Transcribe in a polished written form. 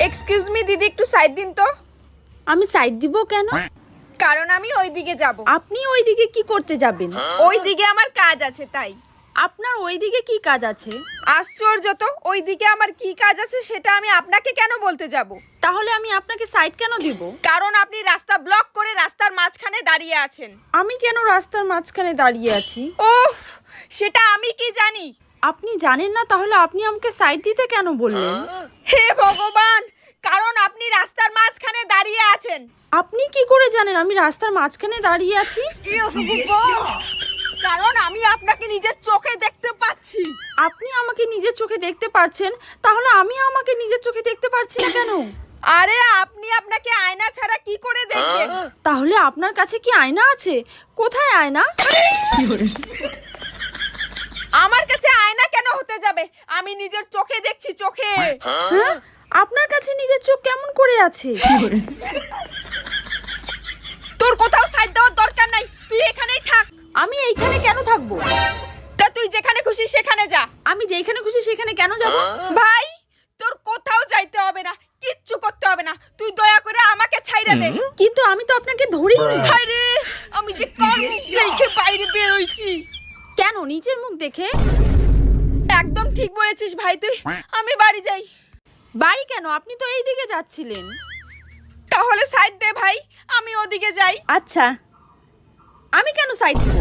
Excuse me দিদি, একটু side দিন তো। আমি সাইড দিব কেন? কারণ আমি ওইদিকে যাব। আপনি ওইদিকে কি করতে যাবেন? ওইদিকে আমার কাজ আছে তাই। আপনার ওইদিকে কি কাজ আছে? আশ্চর্য তো, ওইদিকে আমার কি কাজ আছে সেটা আমি আপনাকে কেন বলতে যাব? তাহলে আমি আপনাকে সাইড কেন দিব? কারণ আপনি রাস্তা ব্লক করে রাস্তার মাঝখানে দাঁড়িয়ে আছেন। আমি কেন রাস্তার মাঝখানে দাঁড়িয়ে আছি? ওহ, সেটা আমি কি জানি? আপনি জানেন না, তাহলে আপনি আমাকে সাইড দিতে কেন বললেন? হে ভগবান, কারণ আপনি রাস্তার মাঝখানে দাঁড়িয়ে আছেন। আপনি কি করে জানেন আমি রাস্তার মাঝখানে দাঁড়িয়ে আছি? কারণ আমি আপনাকে নিজের চোখে দেখতে পাচ্ছি। আপনি আমাকে নিজের চোখে দেখতে পারছেন, তাহলে আমি আমাকে নিজের চোখে দেখতে পারছি না কেন? আরে আপনি আপনাকে আয়না ছাড়া কি করে দেখবেন? তাহলে আপনার কাছে কি আয়না আছে? কোথায় আয়না? আমার কাছে আয়না কেন হতে যাবে? আমি নিজের চোখে দেখছি, চোখে। হ্যাঁ, আপনার কাছে নিজের চোখ কেমন করে আছে? তোর কোথাও সাইড দেওয়ার দরকার নাই, তুই এখানেই থাক। আমি এইখানে কেন থাকবো? তা তুই যেখানে খুশি সেখানে যা। আমি যেখানে খুশি সেখানে কেন যাব? ভাই, তোর কোথাও যাইতে হবে না, কিচ্ছু করতে হবে না, তুই দয়া করে আমাকে ছাইড়া দে। কিন্তু আমি তো আপনাকে ধরিনি। হায় রে, আমি যে কার মুখ দেখে বাইরে বের হইছি। কেন নিজের মুখ দেখে? একদম ঠিক বলেছিস ভাই তুই। আমি বাড়ি যাই। বাড়ি কেন? আপনি তো এই দিকে যাচ্ছিলেন। তাহলে সাইড দে ভাই, আমি ওদিকে যাই। আচ্ছা, আমি কেন সাইড দেব?